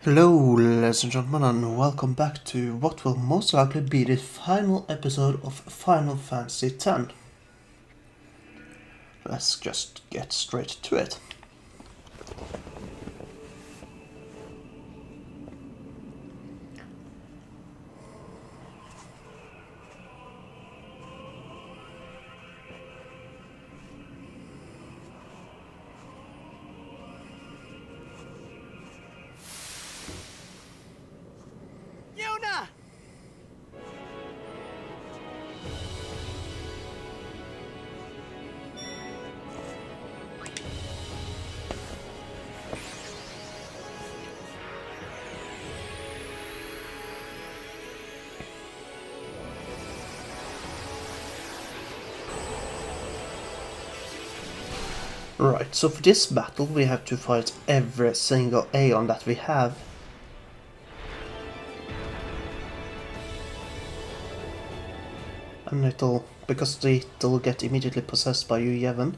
Hello, ladies and gentlemen, and welcome back to what will most likely be the final episode of Final Fantasy X. Let's just get straight to it. Yuna! Right, so for this battle we have to fight every single Aeon that we have. And because it'll get immediately possessed by you, Yevon.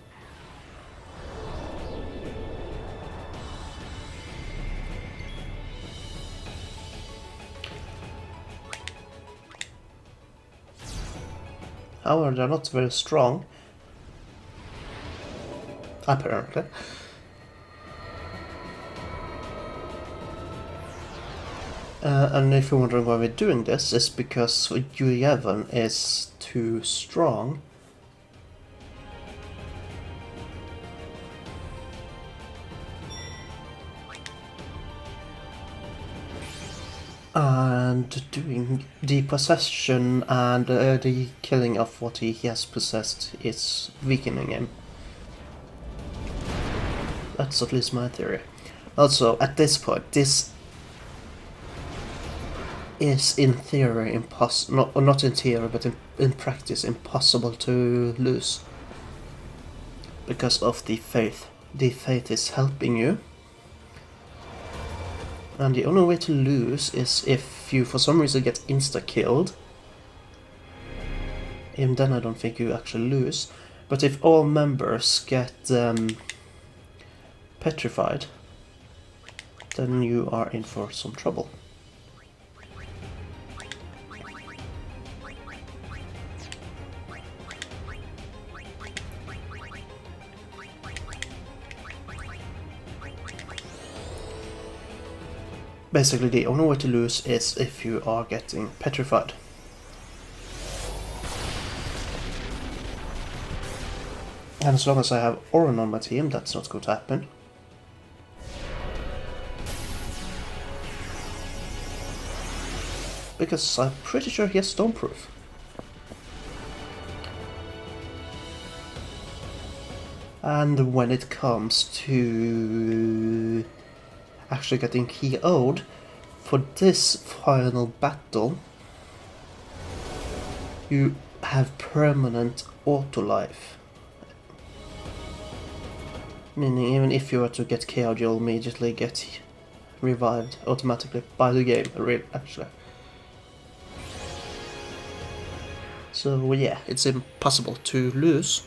However, they're not very strong. Apparently. And if you're wondering why we're doing this, it's because Yevon is too strong. And doing the possession and the killing of what he has possessed is weakening him. That's at least my theory. Also, at this point, this is in theory impossible, not in theory, but in practice impossible to lose. Because of the faith. The faith is helping you. And the only way to lose is if you for some reason get insta-killed. Even then I don't think you actually lose. But if all members get petrified, then you are in for some trouble. Basically, the only way to lose is if you are getting petrified. And as long as I have Orin on my team, that's not going to happen. Because I'm pretty sure he has Stoneproof. And when it comes to actually getting KO'd, for this final battle, you have permanent auto life. Meaning even if you were to get KO'd, you'll immediately get revived automatically by the game, actually. So yeah, it's impossible to lose.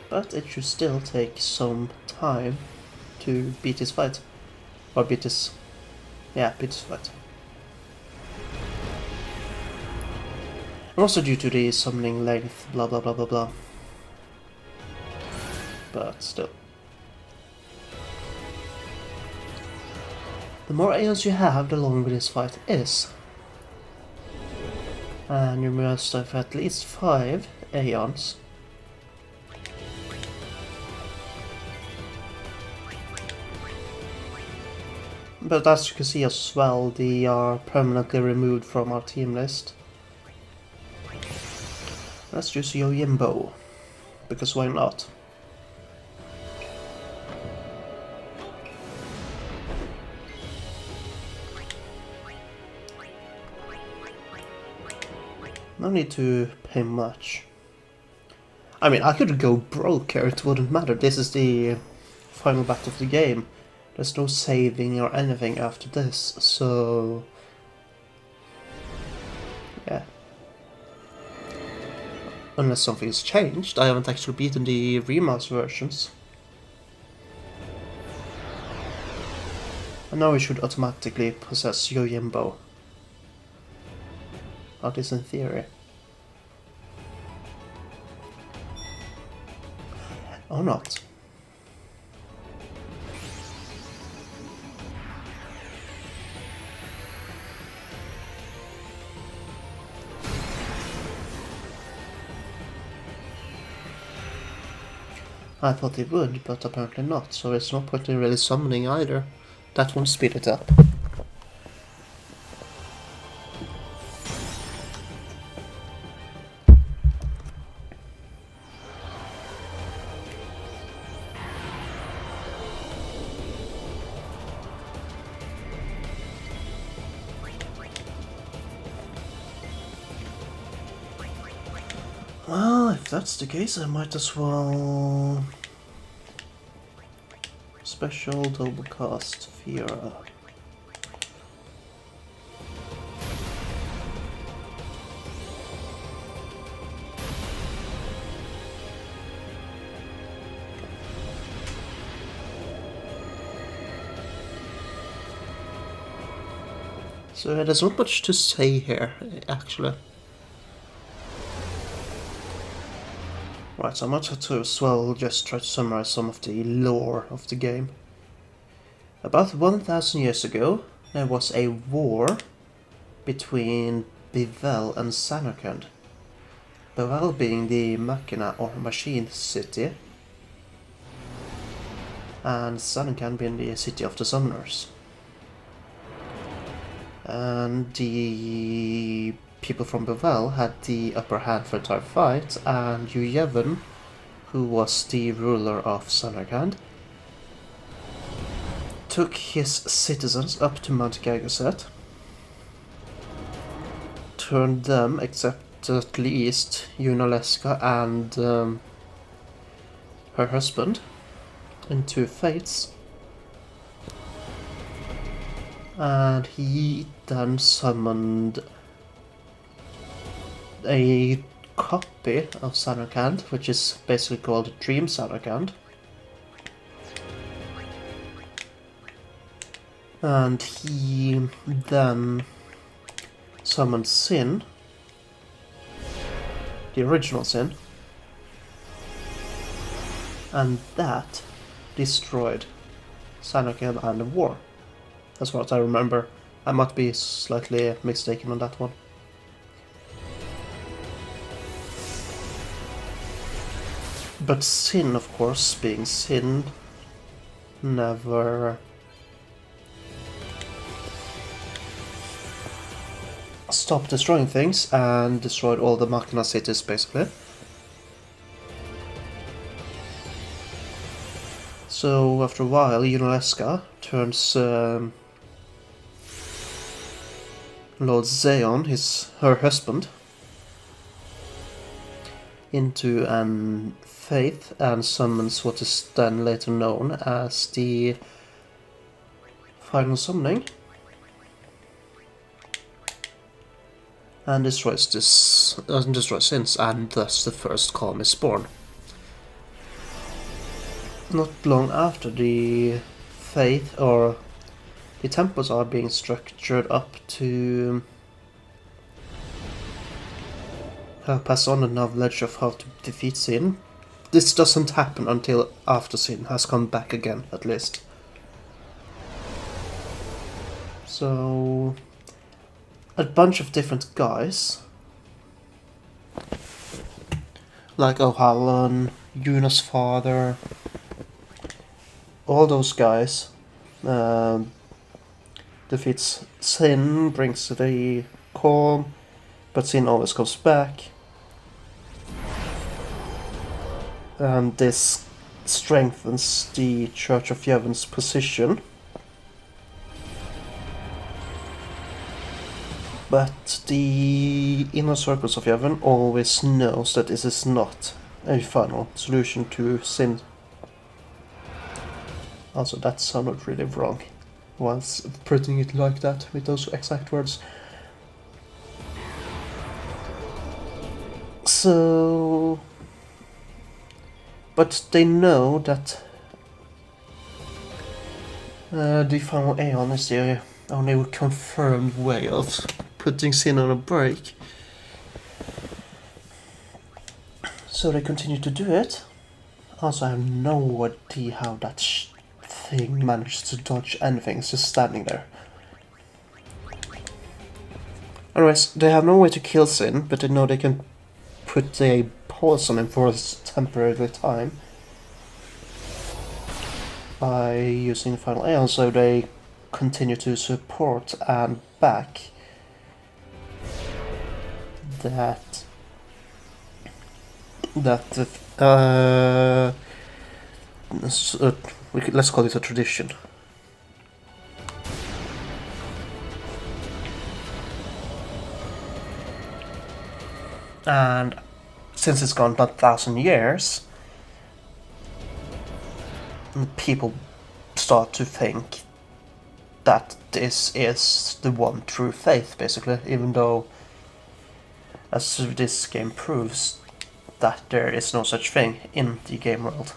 But it should still take some time to beat his fight. Or beat his fight. And also due to the summoning length, blah blah blah blah blah. But still. The more Aeons you have, the longer this fight is. And you must have at least 5 Aeons. But as you can see as well, they are permanently removed from our team list. Let's just Yojimbo, because why not? No need to pay much. I mean, I could go broke here, it wouldn't matter. This is the final battle of the game. There's no saving or anything after this, so yeah. Unless something's changed, I haven't actually beaten the remaster versions. And now we should automatically possess Yojimbo. At least in theory. Or not. I thought it would, but apparently not, so there's no point in really summoning either. That won't speed it up. Well, if that's the case, I might as well... Special double cast Spira. So there's not much to say here, actually. Right, so I might have to as well just try to summarize some of the lore of the game. About 1000 years ago, there was a war between Bivelle and Samarkand. Bivelle being the Machina or machine city, and Samarkand being the city of the summoners. And the people from Bivelle had the upper hand for the entire fight, and Yevon, who was the ruler of Samarkand, took his citizens up to Mount Gagaset, turned them, except at least Yunaleska and her husband, into fates, and he then summoned a copy of Samarkand, which is basically called Dream Samarkand. And he then summoned Sin, the original Sin, and that destroyed Samarkand and the war, as far as I remember. I might be slightly mistaken on that one. But Sin, of course, being Sin, never stopped destroying things and destroyed all the Machina cities, basically. So after a while, Yunaleska turns Lord Zeon, her husband, into an faith and summons what is then later known as the final summoning, and destroys Sins, and thus the first calm is born. Not long after, the faith or the temples are being structured up to pass on the knowledge of how to defeat Sin. This doesn't happen until after Sin has come back again, at least. So a bunch of different guys, like O'Halloran, Yuna's father, all those guys, defeats Sin, brings the calm, but Sin always comes back. And this strengthens the Church of Yevon's position. But the inner circles of Yevon always knows that this is not a final solution to Sin. Also, that sounded really wrong once putting it like that with those exact words. So... but they know that The final Aeon is the only confirmed way of putting Sin on a break. So they continue to do it. Also, I have no idea how that thing managed to dodge anything. It's just standing there. Anyways, they have no way to kill Sin, but they know they can put a pause on him for a temporary time by using the final Aeon, so they continue to support and back let's call it a tradition. And since it's gone 1,000 years, people start to think that this is the one true faith, basically, even though, as this game proves, that there is no such thing in the game world.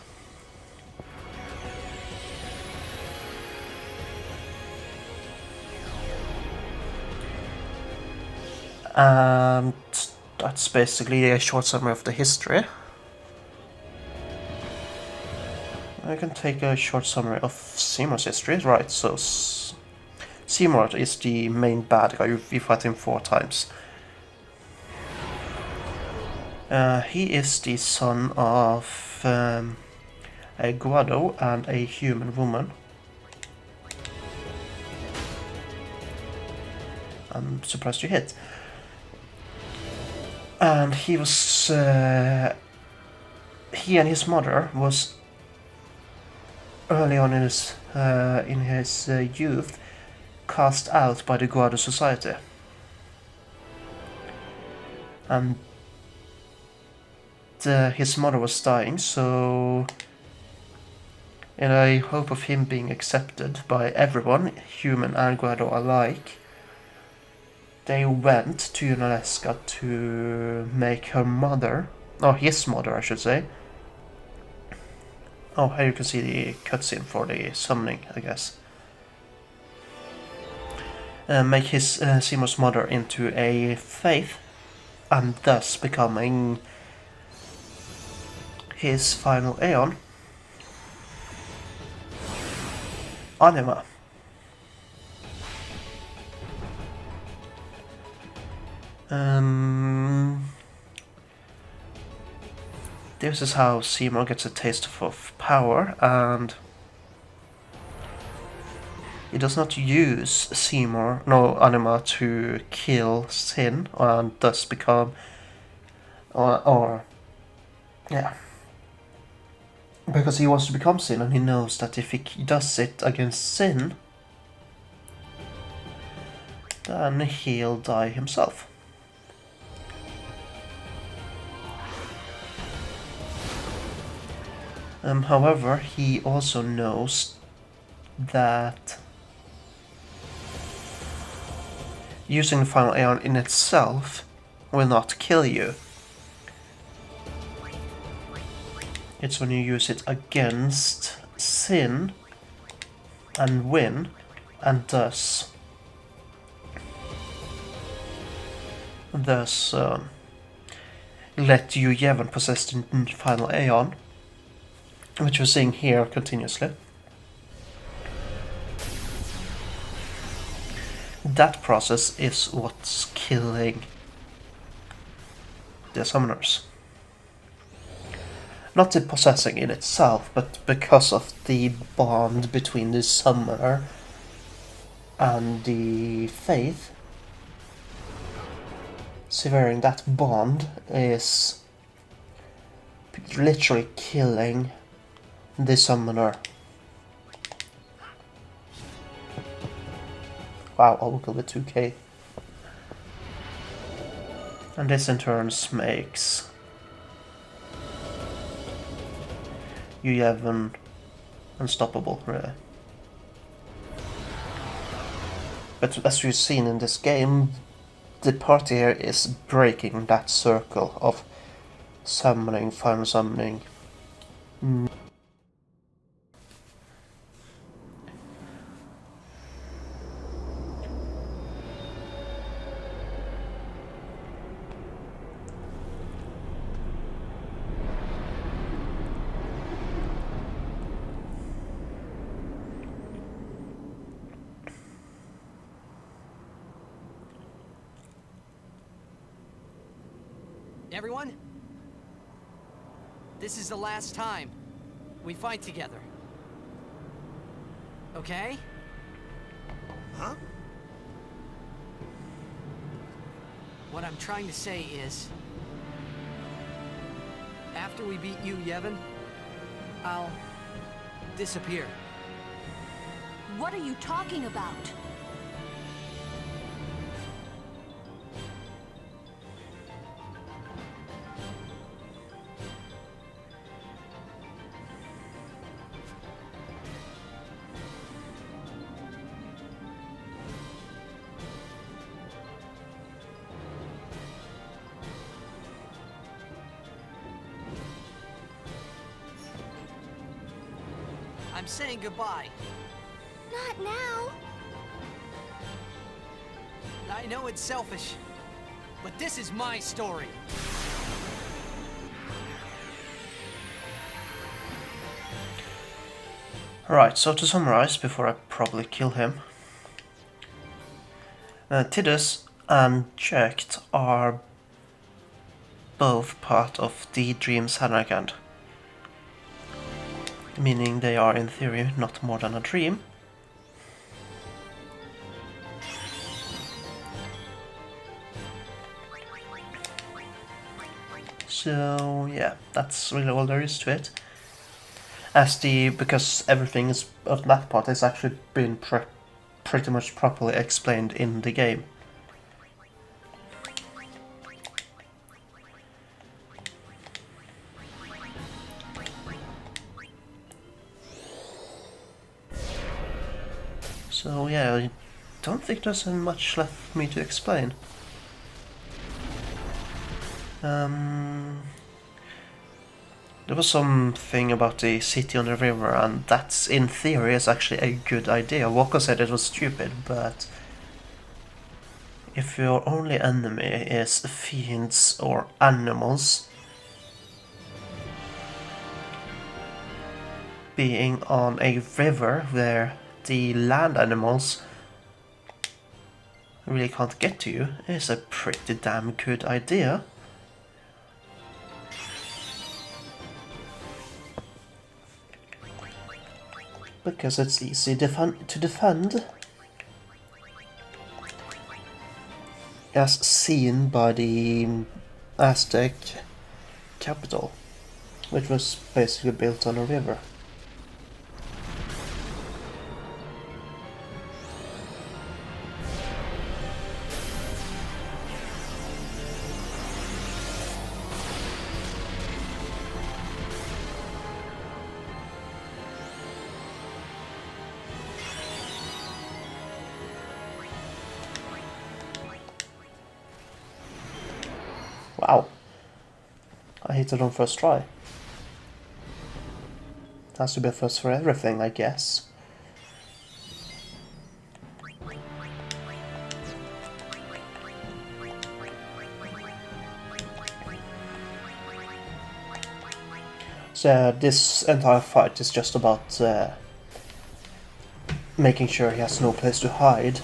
And that's basically a short summary of the history. I can take a short summary of Seymour's history. Right, so Seymour is the main bad guy. We fight him 4 times. He is the son of a Guado and a human woman. I'm surprised you hit. And he was... he and his mother was early on in his youth cast out by the Guado society. And his mother was dying, so in a hope of him being accepted by everyone, human and Guado alike, they went to Unalesca to make her mother, or his mother I should say. Oh, here you can see the cutscene for the summoning, I guess. Make his Seymour's mother into a faith, and thus becoming his final Aeon, Anima. This is how Seymour gets a taste of power, and he does not use Anima to kill Sin and thus become, because he wants to become Sin, and he knows that if he does it against Sin, then he'll die himself. However, he also knows that using the final Aeon in itself will not kill you. It's when you use it against Sin and win, and thus let you Yevon possess the final Aeon, which we're seeing here continuously. That process is what's killing the summoners. Not the possessing in itself, but because of the bond between the summoner and the faith. Severing that bond is literally killing the summoner. Wow, I'll go with 2k. And this in turn makes you Yevon unstoppable, really. But as we've seen in this game, the party here is breaking that circle of summoning, final summoning. everyone? This is the last time we fight together. Okay? Huh? What I'm trying to say is, after we beat you, Yevon, I'll disappear. What are you talking about? I'm saying goodbye. Not now. I know it's selfish, but this is my story. Right, so to summarize, before I probably kill him, Tidus and Jekt are both part of the Dream Samarkand, meaning they are in theory not more than a dream. So yeah, that's really all there is to it. Because everything is of that part has actually been pretty much properly explained in the game. So yeah, I don't think there's much left for me to explain. There was something about the city on the river, and that's in theory is actually a good idea. Walker said it was stupid, but if your only enemy is fiends or animals, being on a river where the land animals really can't get to you is a pretty damn good idea. Because it's easy to defend, as seen by the Aztec capital, which was basically built on a river. Wow, I hit it on first try. Has to be a first for everything, I guess. So this entire fight is just about making sure he has no place to hide,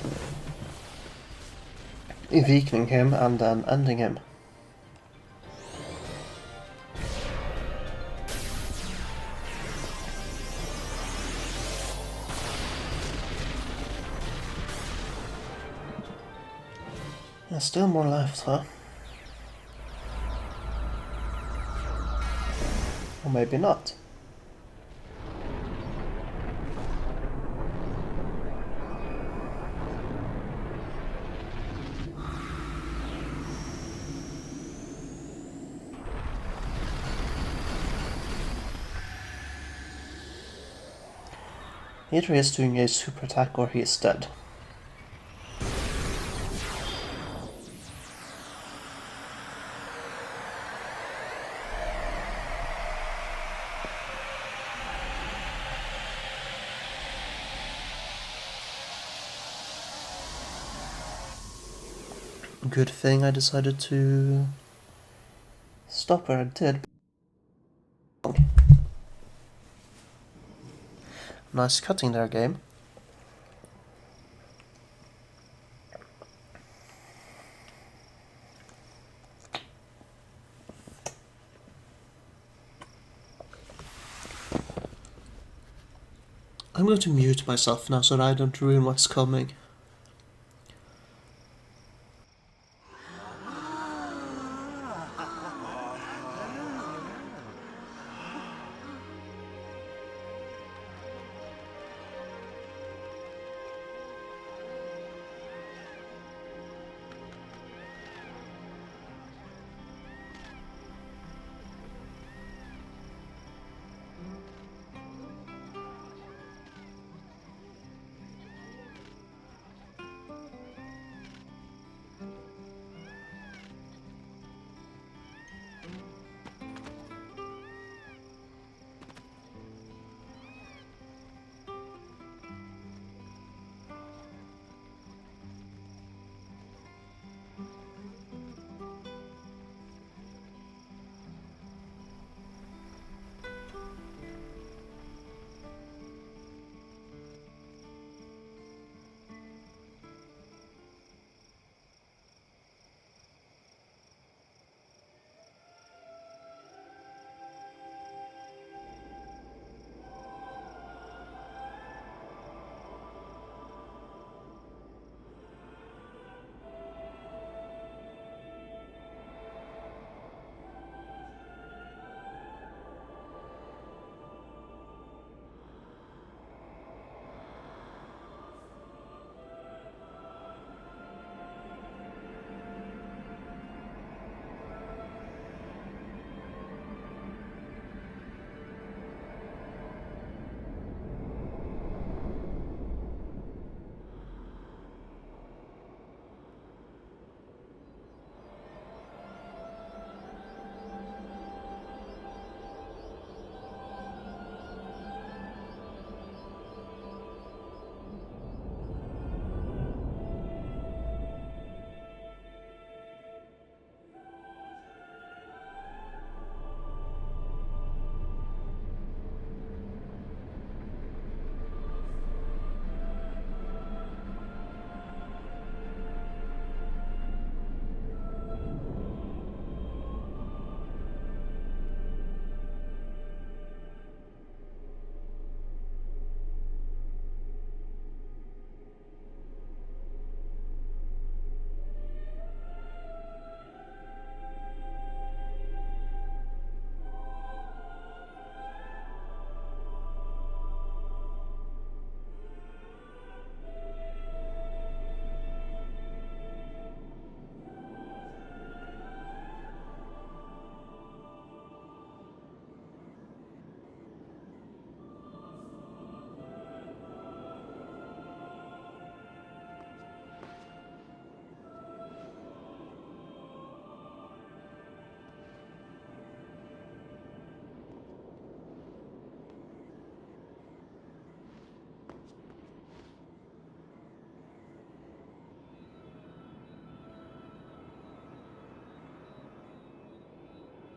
weakening him and then ending him. There's still more left, huh? Or maybe not. Either he is doing a super attack or he is dead. Good thing I decided to stop where I did. Nice cutting there, game. I'm going to mute myself now so that I don't ruin what's coming.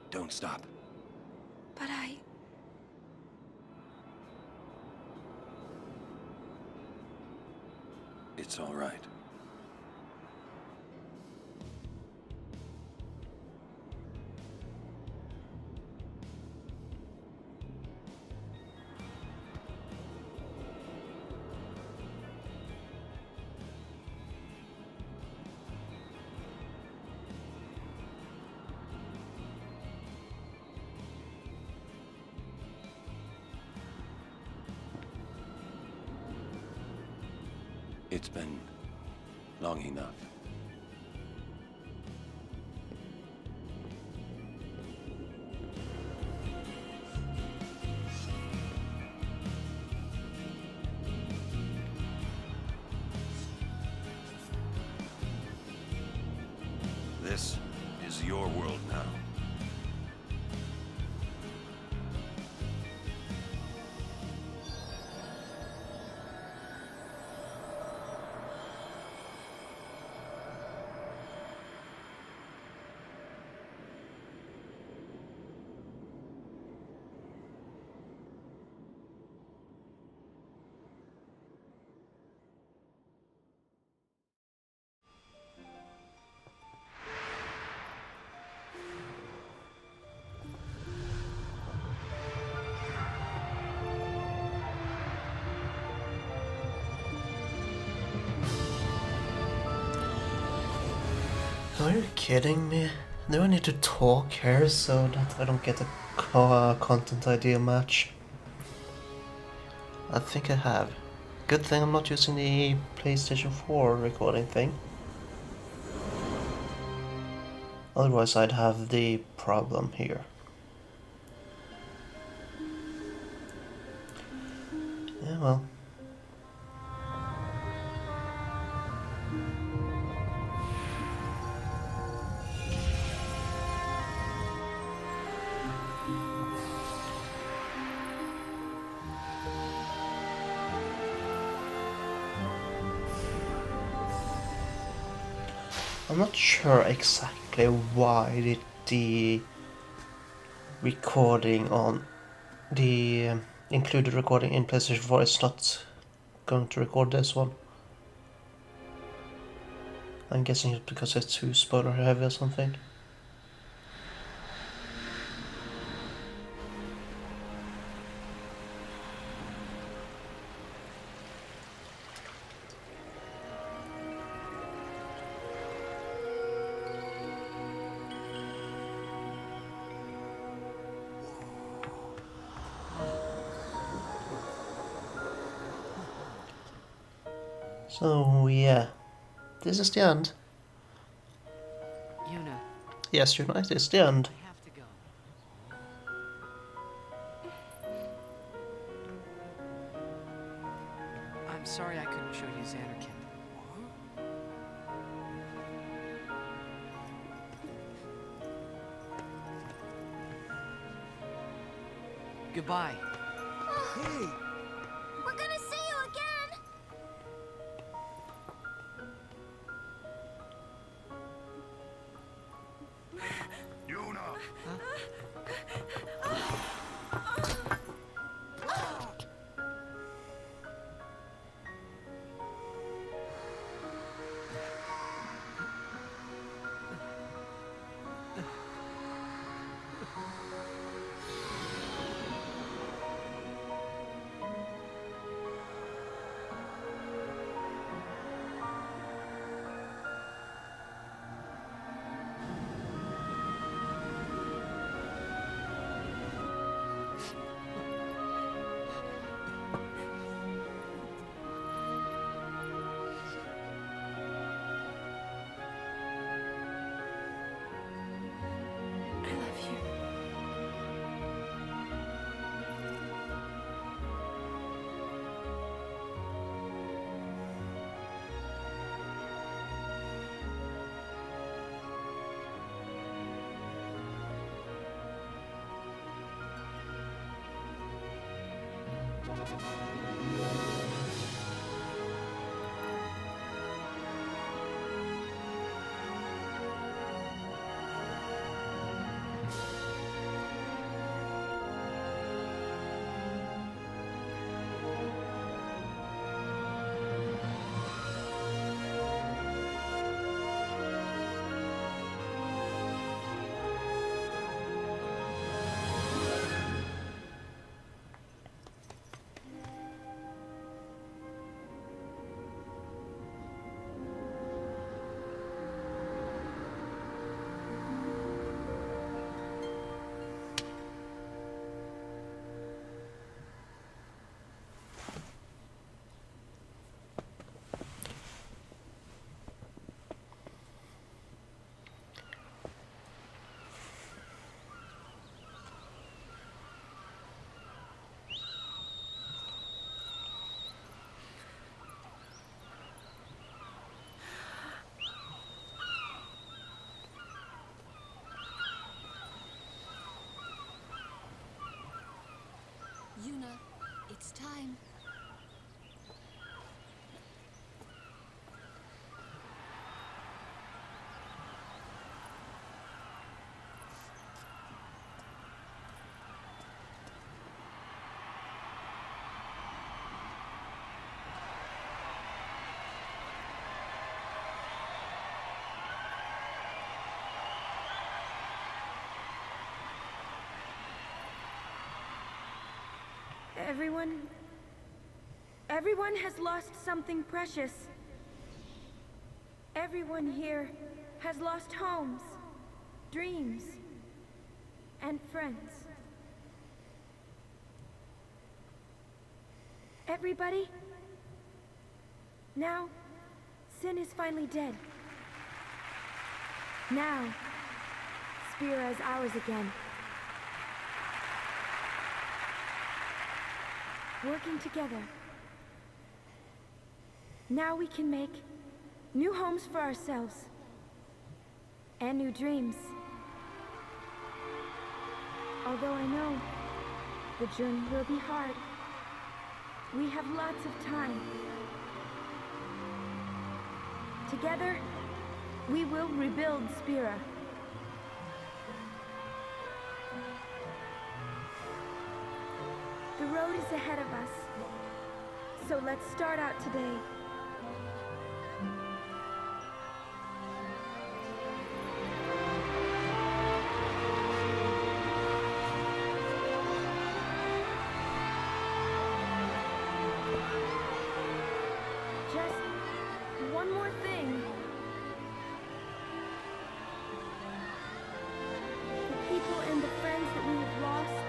Don't stop. But It's all right. It's been long enough. This is your world now. Are you kidding me? Do I need to talk here so that I don't get a content idea match? I think I have. Good thing I'm not using the PlayStation 4 recording thing. Otherwise I'd have the problem here. Yeah, well. I'm not sure exactly why the recording on the included recording in PlayStation 4 is not going to record this one. I'm guessing it's because it's too spoiler heavy or something. So yeah, this is the end. Yuna, Yes, United is the end. I have to go. I'm sorry I couldn't show you Xanarkand. Goodbye. Hey! We're gonna see you again! Yuna! I love you. Yuna, it's time. Everyone has lost something precious. Everyone here has lost homes, dreams, and friends. Everybody? Now, Sin is finally dead. Now, Spira is ours again. Working together. Now we can make new homes for ourselves. And new dreams. Although I know the journey will be hard, we have lots of time. Together, we will rebuild Spira. The road is ahead of us, so let's start out today. Just one more thing. The people and the friends that we have lost.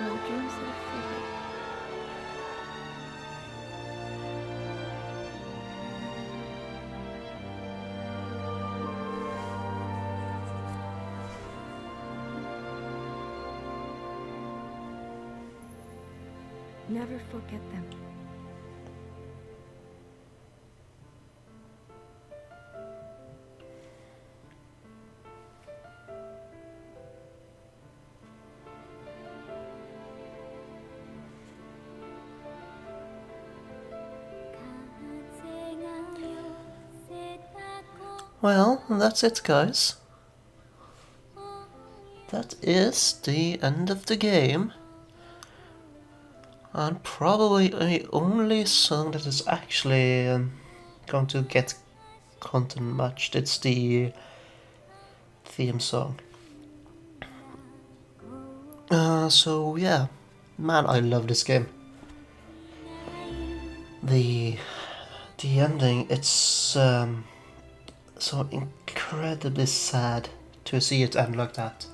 No dreams have faded. Never forget them. Well, that's it, guys. That is the end of the game. And probably the only song that is actually going to get content matched. It's the theme song. So yeah, man, I love this game. The ending, it's so incredibly sad to see it end like that.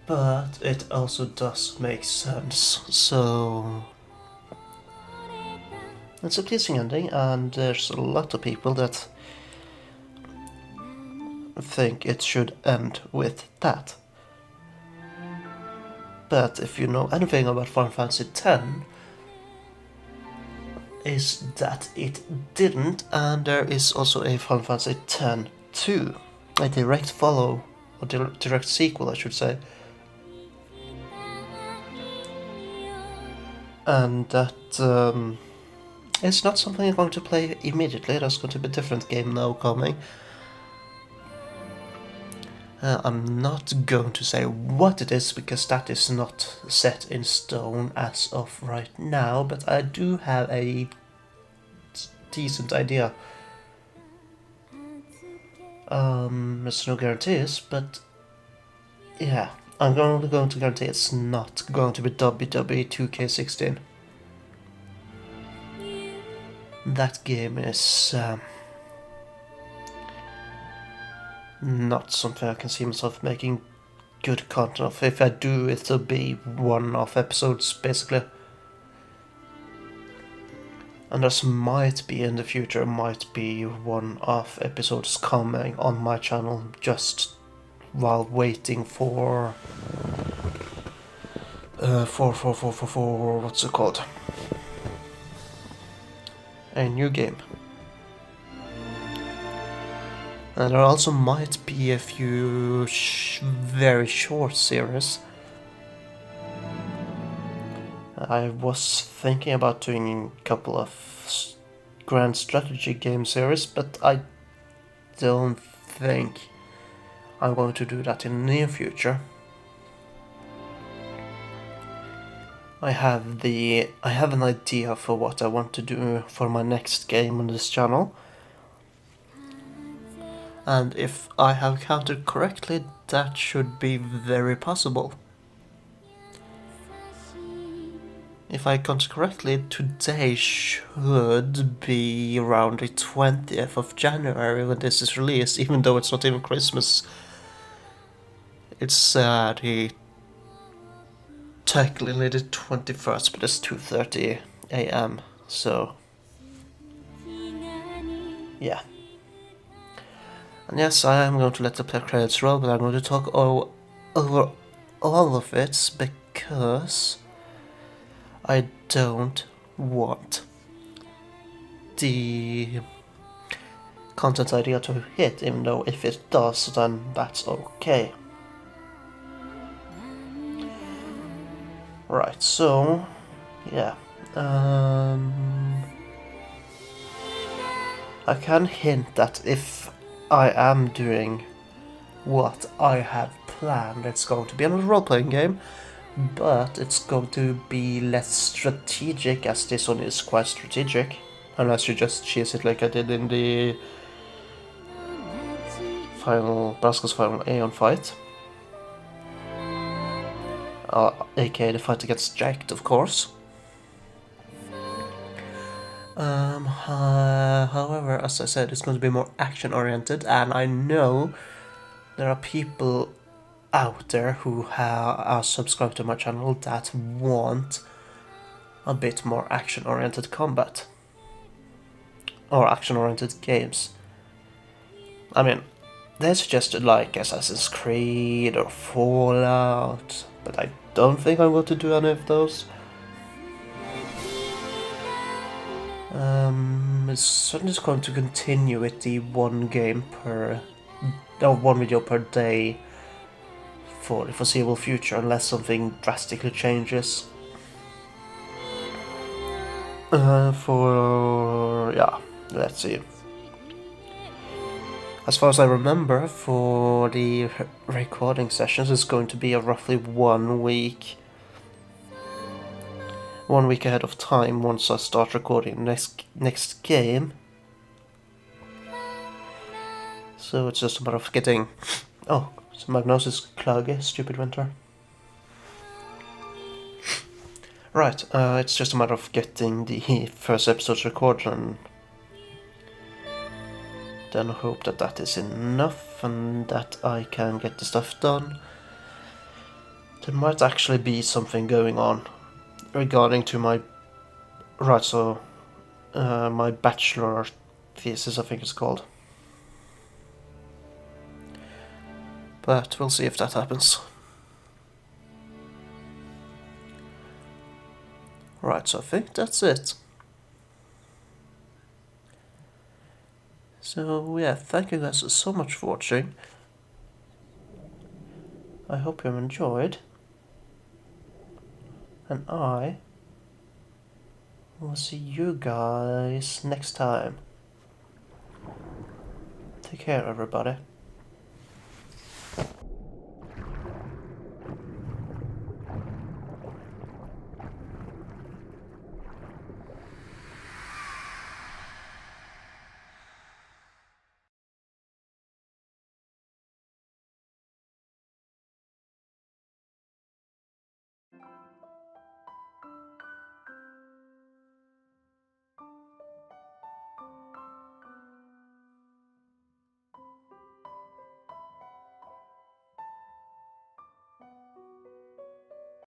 But it also does make sense, so it's a pleasing ending, and there's a lot of people that think it should end with that. But if you know anything about Final Fantasy X, is that it didn't, and there is also a Final Fantasy X-2, a direct follow, or direct sequel I should say. And that it's not something I'm going to play immediately. There's going to be a different game now coming. I'm not going to say what it is, because that is not set in stone as of right now, but I do have a decent idea. There's no guarantees, but yeah, I'm only going to guarantee it's not going to be WWE 2K16. That game is not something I can see myself making good content of. If I do, it'll be one-off episodes, basically. And there might be in the future, one-off episodes coming on my channel, just while waiting for what's it called? A new game. And there also might be a few very short series. I was thinking about doing a couple of grand strategy game series, but I don't think I'm going to do that in the near future. I have an idea for what I want to do for my next game on this channel. And if I have counted correctly, that should be very possible. if I count correctly, today should be around the 20th of January when this is released, even though it's not even Christmas. It's the technically the 21st, but it's 2:30 a.m. So yeah. And yes, I am going to let the play credits roll, but I'm going to talk over all of it because I don't want the content idea to hit, even though if it does, then that's okay. Right, so yeah. I can hint that if I am doing what I have planned, it's going to be another role-playing game, but it's going to be less strategic, as this one is quite strategic, unless you just cheese it like I did in the Brasco's final Aeon fight. Aka the fight against Jacked, of course. However, as I said, it's going to be more action-oriented, and I know there are people out there who are subscribed to my channel that want a bit more action-oriented combat. Or action-oriented games. I mean, they suggested like Assassin's Creed or Fallout, but I don't think I'm going to do any of those. It's certainly just going to continue with the one video per day for the foreseeable future, unless something drastically changes. Let's see. As far as I remember, for the recording sessions, it's going to be a roughly 1 week. 1 week ahead of time once I start recording next game. So it's just a matter of getting... Oh, so my nose is cloggy, stupid winter. Right, it's just a matter of getting the first episodes recorded and then hope that that is enough and that I can get the stuff done. There might actually be something going on regarding to my... Right, so my bachelor thesis, I think it's called. But we'll see if that happens. Right, so I think that's it. So yeah, thank you guys so much for watching. I hope you enjoyed. And I will see you guys next time. Take care, everybody.